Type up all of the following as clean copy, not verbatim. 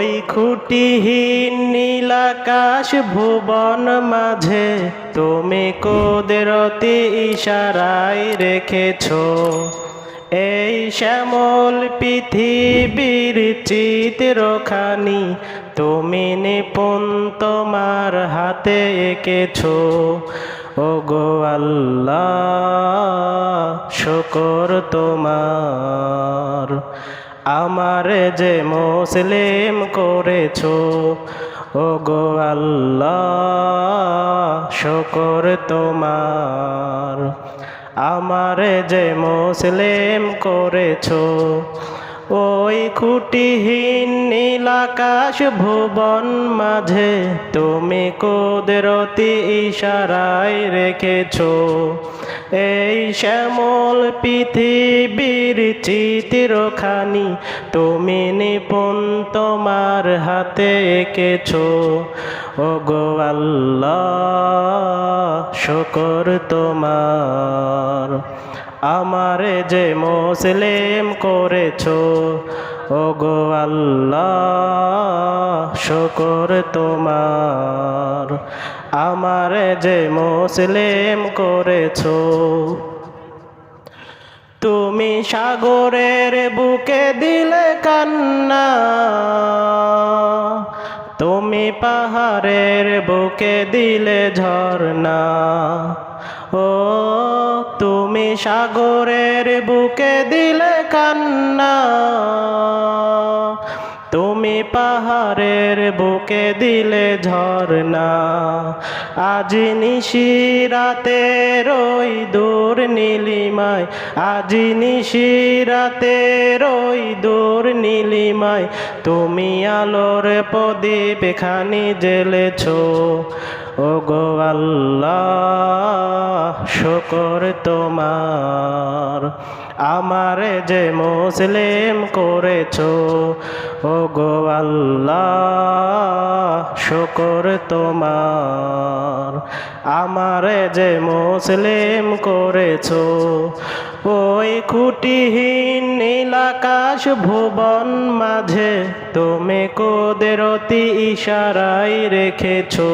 ওই খুঁটিহীন নীলাকাশ ভুবন মাঝে তুমি কুদরতি ইশারায় রেখেছো এই শ্যামল পৃথিবীর চিত্রখানি তুমি নিপুণ তোমার হাতে এঁকেছো। ওগো আল্লাহ শুকর তোমার, আমারে যে মুসলিম করেছো। ওগো আল্লাহ শুকর তোমার, আমারে যে মুসলিম করেছো। ওই খুঁটিহীন নীলাকাশ ভুবন মাঝে তুমি কুদরতি ইশারায় রেখেছো এই শ্যামল পৃথিবীর চিত্রখানি তুমি নিপুণ তোমার হাতে এঁকেছো। ওগো আল্লাহ শুকর তোমার, আমারে যে মুসলিম করেছো। ওগো আল্লাহ শুকর তোমার, আমারে যে মুসলিম করেছো। তুমি সাগরের বুকে দিলে কান্না, তুমি পাহাড়ের বুকে দিলে ঝর্ণা। ও তুমি সাগরের বুকে দিলে কান্না, তুমি পাহাড়ের বুকে দিলে ঝর্ণা। আজ নিশিরাতে রই দূর নীলিমায়, আজ নিশিরাতে রই দূর নীলিমায় তুমি আলোর প্রদীপ খানি জ্বেলেছো। ওগো আল্লাহ শুকর তোমার, আমারে যে মুসলিম করেছো। ওগো আল্লাহ শুকর তোমার, আমারে যে মুসলিম করেছো। ওই খুঁটিহীন নীলাকাশ ভুবন মাঝে তুমি কুদরতি ইশারায় রেখেছো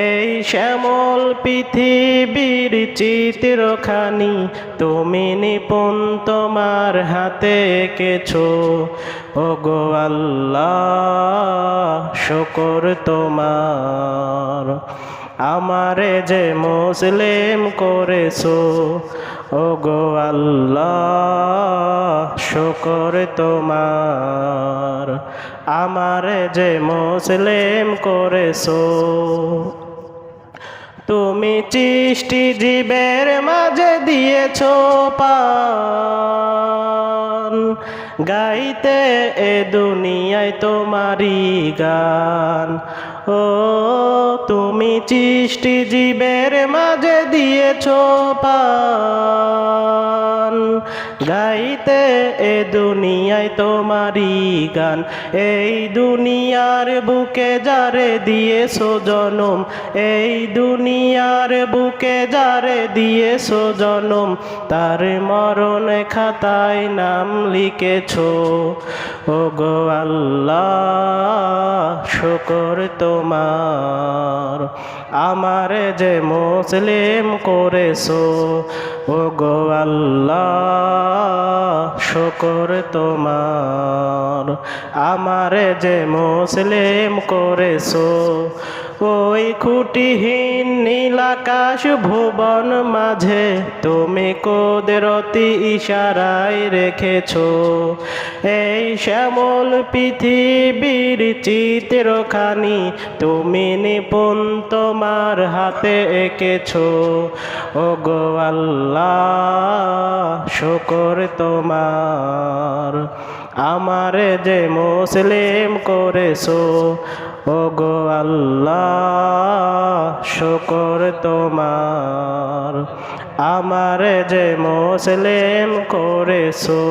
এই শ্যামল পৃথিবীর চিত্রখানি তুমি নিপুণ তোমার হাতে এঁকেছো। ওগো আল্লাহ শুকর তোমার, আমারে যে মুসলিম করেছো। ওগো আল্লাহ শুকর তোমার, আমারে যে মুসলিম করেছো। তুমি সৃষ্টি জীবের মাঝে দিয়েছো প্রাণ, গাইতে এ দুনিয়ায় তোমারি গান। ও তুমি সৃষ্টি জীবের মাঝে দিয়েছো প্রাণ, গাইতে এ দুনিয়ায় তোমারি গান। এই দুনিয়ার বুকে যারে দিয়েছো জনম, এই দুনিয়ার বুকে যারে দিয়েছো জনম, তার মরণ খাতায় নাম লিখেছো। ওগো আল্লাহ শুকর তোমার, আমারে যে মুসলিম করেছো। ওগো আল্লাহ শুকর তোমার, আমারে যে মুসলিম করেছো। ওই খুঁটিহীন নীলাকাশ ভুবন মাঝে তুমি কুদরতি ইশারায় রেখেছো এই শ্যামল পৃথিবীর চিত্রখানি তুমি নিপুণ তোমার হাতে এঁকেছো। ওগো আল্লাহ শুকর তোমার, আমারে যে মুসলিম করেছো। ওগো আল্লাহ শুকর তোমার, আমারে যে মুসলিম করেছো।